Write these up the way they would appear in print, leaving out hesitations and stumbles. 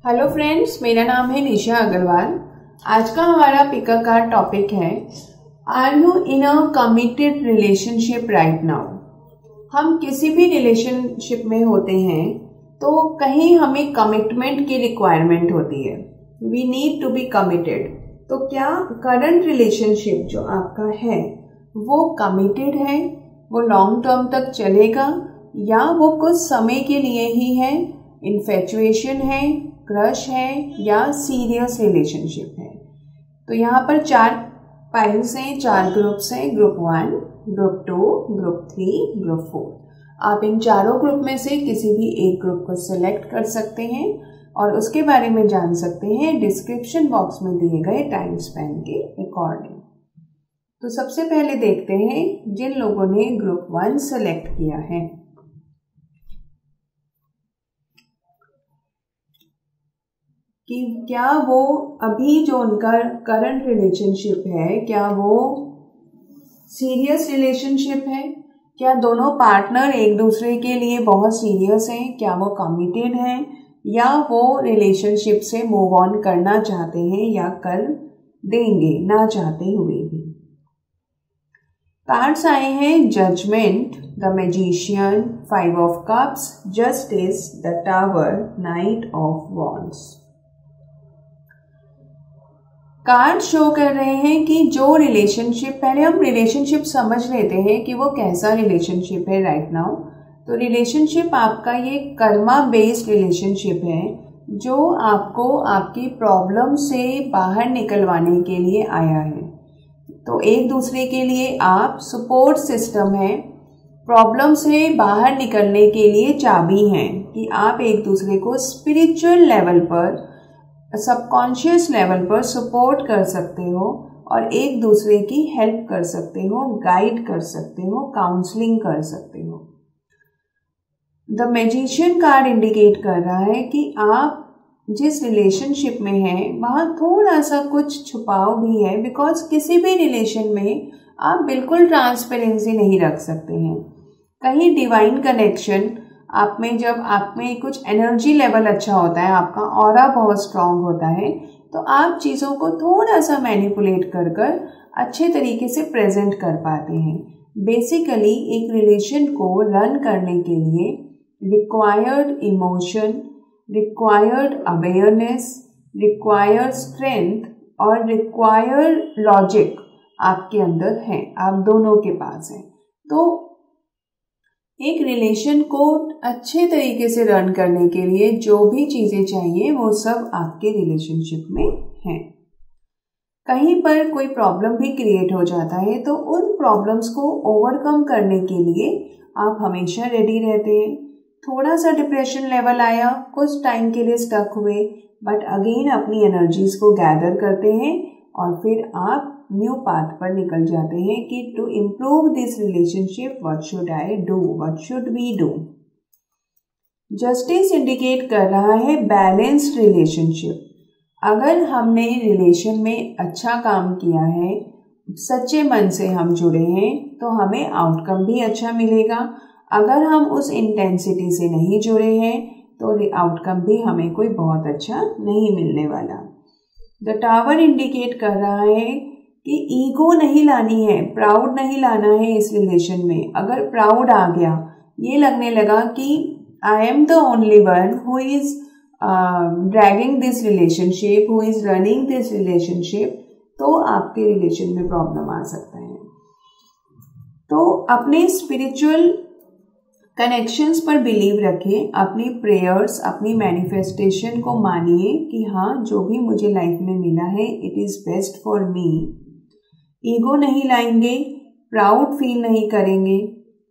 Hello friends, मेरा नाम है निशा अग्रवाल। आज का हमारा पिकअप कार्ड टॉपिक है, are you in a committed relationship right now. हम किसी भी रिलेशनशिप में होते हैं तो कहीं हमें कमिटमेंट की रिक्वायरमेंट होती है, we need to be committed. तो क्या करंट रिलेशनशिप जो आपका है वो कमिटेड है, वो लॉन्ग टर्म तक चलेगा, या वो कुछ समय के लिए ही है, इन्फेचुएशन है, क्रश है, या सीरियस रिलेशनशिप है। तो यहाँ पर 4 पाइल्स हैं, 4 ग्रुप्स हैं, ग्रुप 1, ग्रुप 2, ग्रुप 3, ग्रुप 4। आप इन चारों ग्रुप में से किसी भी एक ग्रुप को सिलेक्ट कर सकते हैं और उसके बारे में जान सकते हैं डिस्क्रिप्शन बॉक्स में दिए गए टाइम स्पैन के अकॉर्डिंग। तो सबसे पहले देखते हैं जिन लोगों ने ग्रुप 1 सेलेक्ट किया है। कि क्या वो अभी जो उनका करंट रिलेशनशिप है, क्या वो सीरियस रिलेशनशिप है, क्या दोनों पार्टनर एक दूसरे के लिए बहुत सीरियस हैं, क्या वो कमिटेड हैं, या वो रिलेशनशिप से मूव ऑन करना चाहते हैं या कर देंगे ना चाहते हुए भी। कार्ड्स आए हैं judgement, the magician, 5 of cups, justice, the tower, knight of wands. Card show कर रहे हैं कि जो रिलेशनशिप, पहले हम रिलेशनशिप समझ लेते हैं कि वो कैसा रिलेशनशिप है राइट नाउ। तो रिलेशनशिप आपका ये कर्मा बेस्ड रिलेशनशिप है जो आपको आपकी प्रॉब्लम से बाहर निकलवाने के लिए आया है। तो एक दूसरे के लिए आप सपोर्ट सिस्टम है, प्रॉब्लम से बाहर निकलने के लिए चाबी हैं कि आप एक दूसरे को स्पिरिचुअल लेवल पर, सबकॉन्शियस लेवल पर सपोर्ट कर सकते हो और एक दूसरे की हेल्प कर सकते हो, गाइड कर सकते हो, काउंसलिंग कर सकते हो। द मैजिशियन कार्ड इंडिकेट कर रहा है कि आप जिस रिलेशनशिप में हैं वहाँ थोड़ा सा कुछ छुपाव भी है, बिकॉज किसी भी रिलेशन में आप बिल्कुल ट्रांसपेरेंसी नहीं रख सकते हैं। कहीं डिवाइन कनेक्शन आप में, जब आप में कुछ एनर्जी लेवल अच्छा होता है, आपका ऑरा बहुत स्ट्रांग होता है, तो आप चीज़ों को थोड़ा सा मैनिपुलेट कर कर अच्छे तरीके से प्रेजेंट कर पाते हैं। बेसिकली एक रिलेशन को रन करने के लिए required emotion, required awareness, required strength और रिक्वायर्ड लॉजिक आपके अंदर है, आप दोनों के पास है। तो एक रिलेशन को अच्छे तरीके से रन करने के लिए जो भी चीजें चाहिए वो सब आपके रिलेशनशिप में हैं। कहीं पर कोई प्रॉब्लम भी क्रिएट हो जाता है तो उन प्रॉब्लम्स को ओवरकम करने के लिए आप हमेशा रेडी रहते हैं। थोड़ा सा डिप्रेशन लेवल आया, कुछ टाइम के लिए स्टक हुए, बट अगेन अपनी एनर्जीज को गैदर करते हैं और फिर आप न्यू पाथ पर निकल जाते हैं कि to improve this relationship what should I do, what should we do. Justice indicate कर रहा है बैलेंस्ड रिलेशनशिप। अगर हमने रिलेशन में अच्छा काम किया है, सच्चे मन से हम जुड़े हैं, तो हमें आउटकम भी अच्छा मिलेगा। अगर हम उस इंटेंसिटी से नहीं जुड़े हैं तो आउटकम भी हमें कोई बहुत अच्छा नहीं मिलने वाला। द टावर इंडिकेट कर रहा है कि ईगो नहीं लानी है, प्राउड नहीं लाना है इस रिलेशन में। अगर प्राउड आ गया, ये लगने लगा कि I am the only one who is dragging this relationship, who is running this relationship, तो आपके रिलेशन में प्रॉब्लम आ सकता है। तो अपने स्पिरिचुअल कनेक्शंस पर बिलीव रखें, अपनी प्रेयर्स, अपनी मैनिफेस्टेशन को मानिए कि हाँ, जो भी मुझे लाइफ में मिला है it is best for me. Ego नहीं लाएंगे, प्राउड फील नहीं करेंगे,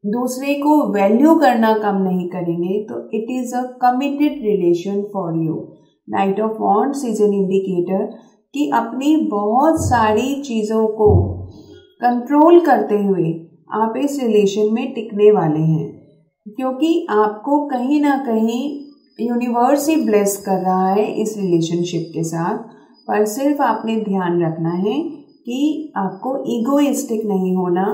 दूसरे को वैल्यू करना कम नहीं करेंगे, तो it is a committed relation for you. Night of wands is an indicator कि अपनी बहुत सारी चीज़ों को कंट्रोल करते हुए आप इस रिलेशन में टिकने वाले हैं, क्योंकि आपको कहीं ना कहीं यूनिवर्स ही ब्लेस कर रहा है इस रिलेशनशिप के साथ। पर सिर्फ आपने ध्यान रखना है कि आपको ईगोइस्टिक नहीं होना,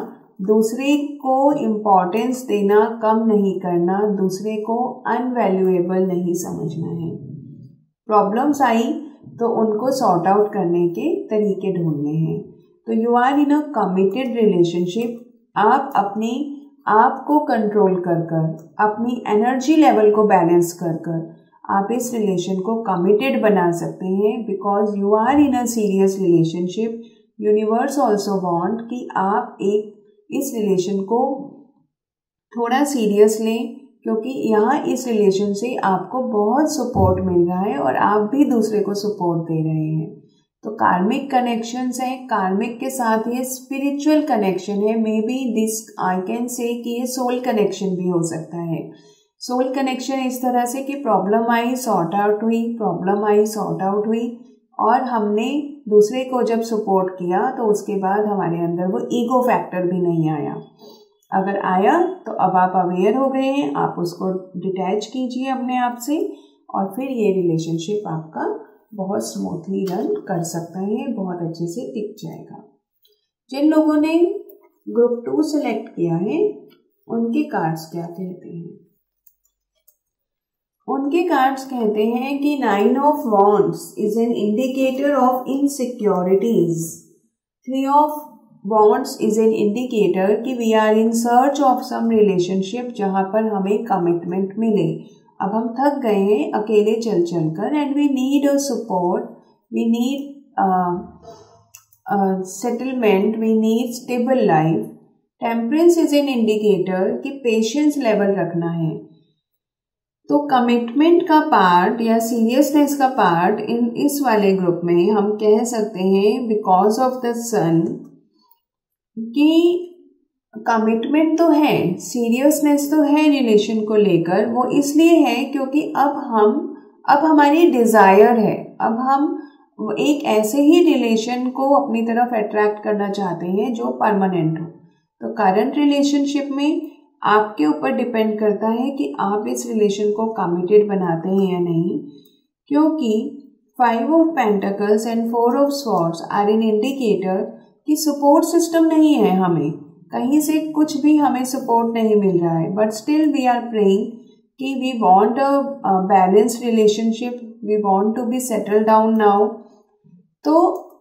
दूसरे को इम्पोर्टेंस देना कम नहीं करना, दूसरे को अनवैल्यूएबल नहीं समझना है। प्रॉब्लम्स आई तो उनको सॉर्ट आउट करने के तरीके ढूंढने हैं। तो you are in a committed relationship. आप अपने आप को कंट्रोल कर अपनी एनर्जी लेवल को बैलेंस कर आप इस रिलेशन को कमिटेड बना सकते हैं, because you are in a serious relationship. Universe also want कि आप इस रिलेशन को थोड़ा सीरियस लें, क्योंकि यहाँ इस रिलेशन से आपको बहुत सपोर्ट मिल रहा है और आप भी दूसरे को सपोर्ट दे रहे हैं। तो कार्मिक कनेक्शंस हैं, कार्मिक के साथ ये स्पिरिचुअल कनेक्शन है। May be this I can say कि ये सोल कनेक्शन भी हो सकता है। सोल कनेक्शन इस तरह से कि प्रॉब्लम आई सॉर्ट आउट हुई, प्रॉब्लम आई सॉर्ट आउट हुई, और हमने दूसरे को जब सपोर्ट किया तो उसके बाद हमारे अंदर वो ईगो फैक्टर भी नहीं आया। अगर आया तो अब आप अवेयर हो गए हैं, आप उसको डिटैच कीजिए अपने आप से, और फिर ये रिलेशनशिप आपका बहुत स्मूथली रन कर सकता है, बहुत अच्छे से टिक जाएगा। जिन लोगों ने ग्रुप 2 सेलेक्ट किया है उनके कार्ड्स क्या कहते हैं? उनके कार्ड्स कहते हैं कि 9 of wands is an indicator of insecurities. 3 of wands is an indicator कि we are in search of some relationship जहाँ पर हमें कमिटमेंट मिले। अब हम थक गए हैं अकेले चल चल कर, and we need a support, we need settlement, we need stable life. Temperance is an indicator कि पेशेंस लेवल रखना है। तो कमिटमेंट का पार्ट या सीरियसनेस का पार्ट इस वाले ग्रुप में हम कह सकते हैं बिकॉज ऑफ द सन कि कमिटमेंट तो है, सीरियसनेस तो है रिलेशन को लेकर। वो इसलिए है क्योंकि अब हमारी डिजायर है, अब हम एक ऐसे ही रिलेशन को अपनी तरफ अट्रैक्ट करना चाहते हैं जो परमानेंट हो। तो करंट रिलेशनशिप में आपके ऊपर डिपेंड करता है कि आप इस रिलेशन को कमिटेड बनाते हैं या नहीं, क्योंकि 5 of pentacles and 4 of swords are an indicator कि सपोर्ट सिस्टम नहीं है, हमें कहीं से कुछ भी हमें सपोर्ट नहीं मिल रहा है, but still we are praying कि we want a balanced relationship, we want to be settle down now. तो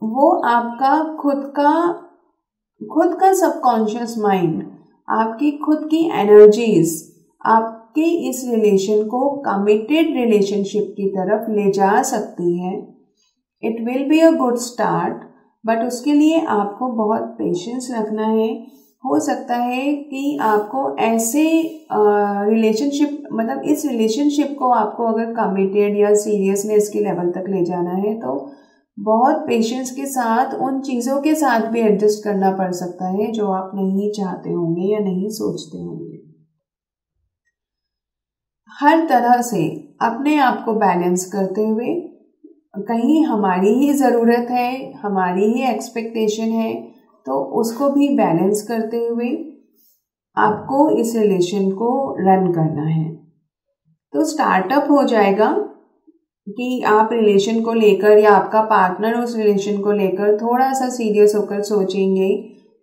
वो आपका खुद का सबकॉन्शियस माइंड, आपकी खुद की एनर्जीज आपके इस रिलेशन को कमिटेड रिलेशनशिप की तरफ ले जा सकती है। It will be a good start, but उसके लिए आपको बहुत पेशेंस रखना है। हो सकता है कि आपको ऐसे रिलेशनशिप, मतलब इस रिलेशनशिप को आपको अगर कमिटेड या सीरियसनेस के लेवल तक ले जाना है तो बहुत पेशेंस के साथ उन चीज़ों के साथ भी एडजस्ट करना पड़ सकता है जो आप नहीं चाहते होंगे या नहीं सोचते होंगे। हर तरह से अपने आप को बैलेंस करते हुए, कहीं हमारी ही ज़रूरत है, हमारी ही एक्सपेक्टेशन है, तो उसको भी बैलेंस करते हुए आपको इस रिलेशन को रन करना है। तो स्टार्टअप हो जाएगा कि आप रिलेशन को लेकर या आपका पार्टनर उस रिलेशन को लेकर थोड़ा सा सीरियस होकर सोचेंगे,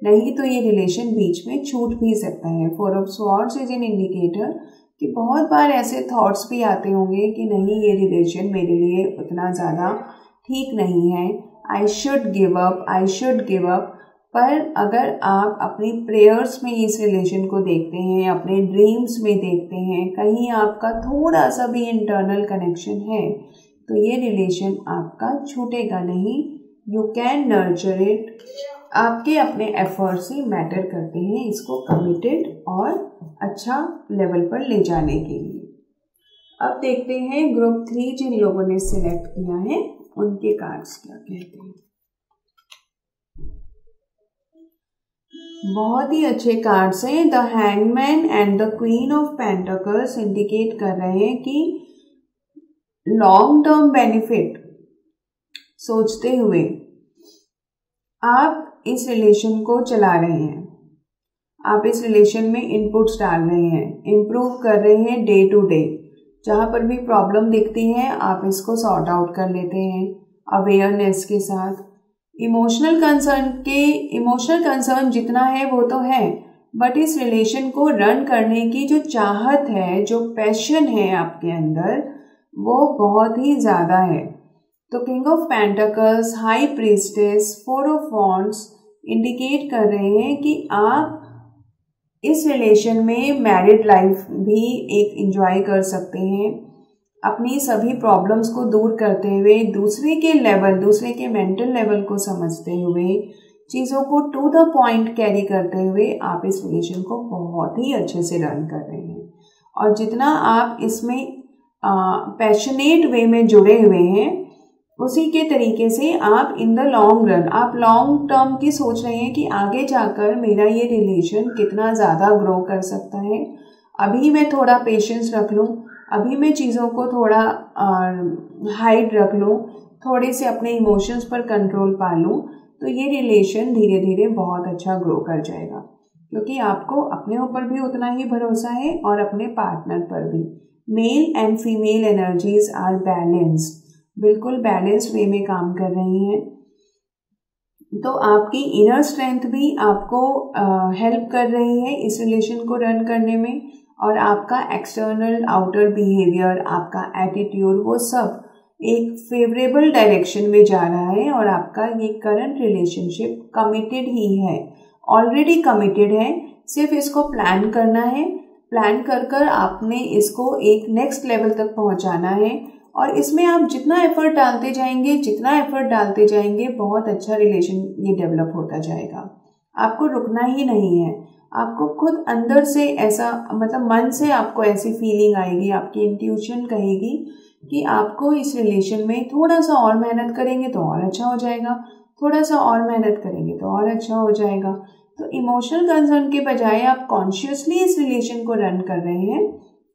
नहीं तो ये रिलेशन बीच में छूट भी सकता है। 4 of swords is an indicator कि बहुत बार ऐसे थॉट्स भी आते होंगे कि नहीं, ये रिलेशन मेरे लिए उतना ज़्यादा ठीक नहीं है, आई शुड गिव अप। पर अगर आप अपनी प्रेयर्स में इस रिलेशन को देखते हैं, अपने ड्रीम्स में देखते हैं, कहीं आपका थोड़ा सा भी इंटरनल कनेक्शन है, तो ये रिलेशन आपका छूटेगा नहीं। You can nurture it. आपके अपने एफर्ट्स ही मैटर करते हैं इसको कमिटेड और अच्छा लेवल पर ले जाने के लिए। अब देखते हैं ग्रुप 3 जिन लोगों ने सिलेक्ट किया है उनके कार्ड्स क्या कहते हैं। बहुत ही अच्छे कार्ड्स हैं। The hangman and the queen of pentacles indicate कर रहे हैं कि लॉन्ग टर्म बेनिफिट सोचते हुए आप इस रिलेशन को चला रहे हैं, आप इस रिलेशन में इनपुट्स डाल रहे हैं, इम्प्रूव कर रहे हैं डे टू डे। जहाँ पर भी प्रॉब्लम दिखती है आप इसको सॉर्ट आउट कर लेते हैं अवेयरनेस के साथ। इमोशनल कंसर्न जितना है वो तो है, बट इस रिलेशन को रन करने की जो चाहत है, जो पैशन है आपके अंदर, वो बहुत ही ज़्यादा है। तो king of pentacles, high priestess, 4 of wands indicate कर रहे हैं कि आप इस रिलेशन में मैरिड लाइफ भी एक एंजॉय कर सकते हैं, अपनी सभी प्रॉब्लम्स को दूर करते हुए, दूसरे के मेंटल लेवल को समझते हुए, चीज़ों को टू द पॉइंट कैरी करते हुए आप इस रिलेशन को बहुत ही अच्छे से रन कर रहे हैं। और जितना आप इसमें पैशनेट वे में जुड़े हुए हैं, उसी के तरीके से आप इन द लॉन्ग रन, आप लॉन्ग टर्म की सोच रहे हैं कि आगे जाकर मेरा ये रिलेशन कितना ज़्यादा ग्रो कर सकता है। अभी मैं थोड़ा पेशेंस रख लूँ, अभी मैं चीज़ों को थोड़ा हाइड रख लूँ, थोड़े से अपने इमोशंस पर कंट्रोल पा लूँ, तो ये रिलेशन धीरे धीरे बहुत अच्छा ग्रो कर जाएगा, क्योंकि आपको अपने ऊपर भी उतना ही भरोसा है और अपने पार्टनर पर भी। Male and female energies are balanced, बिल्कुल बैलेंस्ड वे में काम कर रही हैं। तो आपकी इनर स्ट्रेंथ भी आपको हेल्प कर रही है इस रिलेशन को रन करने में, और आपका एक्सटर्नल आउटर बिहेवियर, आपका एटीट्यूड, वो सब एक फेवरेबल डायरेक्शन में जा रहा है। और आपका ये करंट रिलेशनशिप कमिटेड ही है, ऑलरेडी कमिटेड है, सिर्फ इसको प्लान करना है। प्लान कर कर आपने इसको एक नेक्स्ट लेवल तक पहुंचाना है, और इसमें आप जितना एफर्ट डालते जाएंगे बहुत अच्छा रिलेशन ये डेवलप होता जाएगा। आपको रुकना ही नहीं है, आपको खुद अंदर से ऐसा, मतलब मन से आपको ऐसी फीलिंग आएगी, आपकी इंट्यूशन कहेगी कि आपको इस रिलेशन में थोड़ा सा और मेहनत करेंगे तो और अच्छा हो जाएगा, थोड़ा सा और मेहनत करेंगे तो और अच्छा हो जाएगा। तो इमोशनल कंसर्न के बजाय आप कॉन्शियसली इस रिलेशन को रन कर रहे हैं,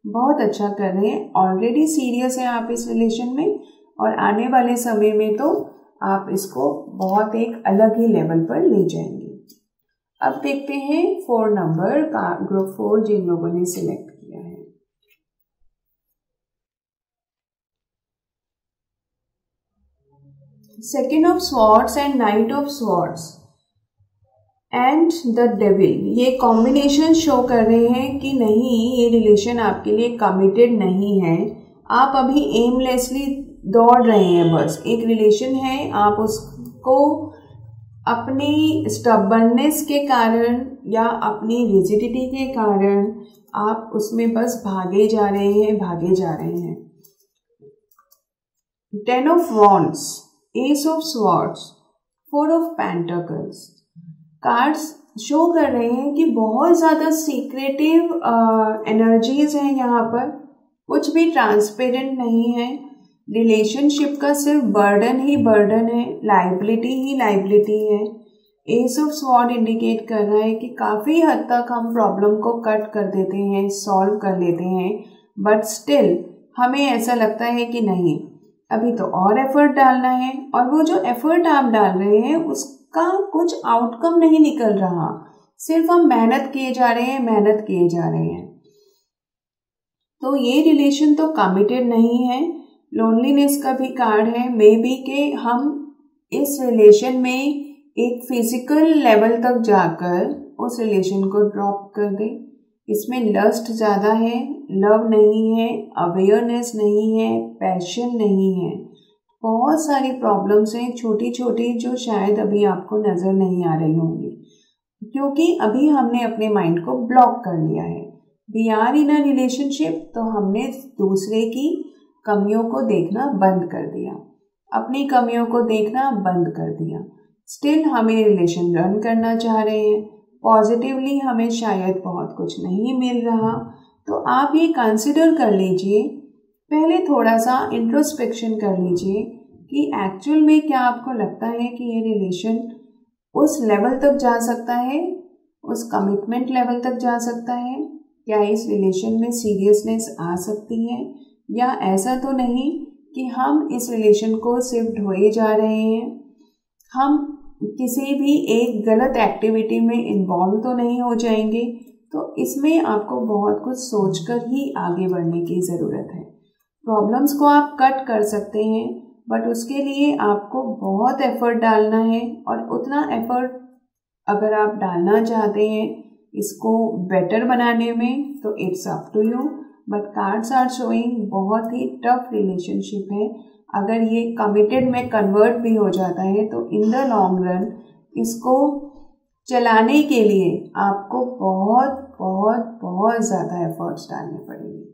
बहुत अच्छा कर रहे हैं, ऑलरेडी सीरियस हैं आप इस रिलेशन में, और आने वाले समय में तो आप इसको बहुत एक अलग ही लेवल पर ले जाएंगे। अब देखते हैं 4 नंबर का ग्रुप 4 जिन लोगों ने सिलेक्ट किया है। Second of swords and night of swords and the devil, ये कॉम्बिनेशन शो कर रहे हैं कि नहीं, ये रिलेशन आपके लिए कमिटेड नहीं है। आप अभी एमलेसली दौड़ रहे हैं, बस एक रिलेशन है, आप उसको अपनी स्टबर्ननेस के कारण या अपनी रिजिडिटी के कारण आप उसमें बस भागे जा रहे हैं। 10 of wands, S of swords, 4 of pentacles cards show कर रहे हैं कि बहुत ज़्यादा सीक्रेटिव एनर्जीज हैं यहाँ पर, कुछ भी ट्रांसपेरेंट नहीं है। रिलेशनशिप का सिर्फ बर्डन ही बर्डन है, लाइबिलिटी ही लाइबिलिटी है। एस ऑफ स्वॉर्ड इंडिकेट कर रहा है कि काफ़ी हद तक हम प्रॉब्लम को कट कर देते हैं, सॉल्व कर लेते हैं, बट स्टिल हमें ऐसा लगता है कि नहीं, अभी तो और एफर्ट डालना है, और वो जो एफर्ट आप डाल रहे हैं उसका कुछ आउटकम नहीं निकल रहा, सिर्फ हम मेहनत किए जा रहे हैं। तो ये रिलेशन तो कमिटेड नहीं है। लोनलीनेस का भी कार्ड है, मे बी के हम इस रिलेशन में एक फिजिकल लेवल तक जाकर उस रिलेशन को ड्रॉप कर दें। इसमें लस्ट ज़्यादा है, लव नहीं है, अवेयरनेस नहीं है, पैशन नहीं है, बहुत सारी प्रॉब्लम्स हैं छोटी छोटी जो शायद अभी आपको नज़र नहीं आ रही होंगी, क्योंकि अभी हमने अपने माइंड को ब्लॉक कर लिया है। We are in a relationship, तो हमने दूसरे की कमियों को देखना बंद कर दिया, अपनी कमियों को देखना बंद कर दिया। स्टिल हमें रिलेशन रन करना चाह रहे हैं, पॉजिटिवली हमें शायद बहुत कुछ नहीं मिल रहा, तो आप ये कंसिडर कर लीजिए, पहले थोड़ा सा इंट्रोस्पेक्शन कर लीजिए कि एक्चुअल में क्या आपको लगता है कि ये रिलेशन उस लेवल तक जा सकता है, उस कमिटमेंट लेवल तक जा सकता है, क्या इस रिलेशन में सीरियसनेस आ सकती है, या ऐसा तो नहीं कि हम इस रिलेशन को सिर्फ ढोए जा रहे हैं, हम किसी भी एक गलत एक्टिविटी में इन्वॉल्व तो नहीं हो जाएंगे। तो इसमें आपको बहुत कुछ सोचकर ही आगे बढ़ने की ज़रूरत है। प्रॉब्लम्स को आप कट कर सकते हैं, बट उसके लिए आपको बहुत एफर्ट डालना है, और उतना एफर्ट अगर आप डालना चाहते हैं इसको बेटर बनाने में, तो it's up to you. But cards are showing बहुत ही टफ रिलेशनशिप है। अगर ये कमिटेड में कन्वर्ट भी हो जाता है तो इन द लॉन्ग रन इसको चलाने के लिए आपको बहुत बहुत बहुत ज़्यादा एफर्ट्स डालने पड़ेंगे।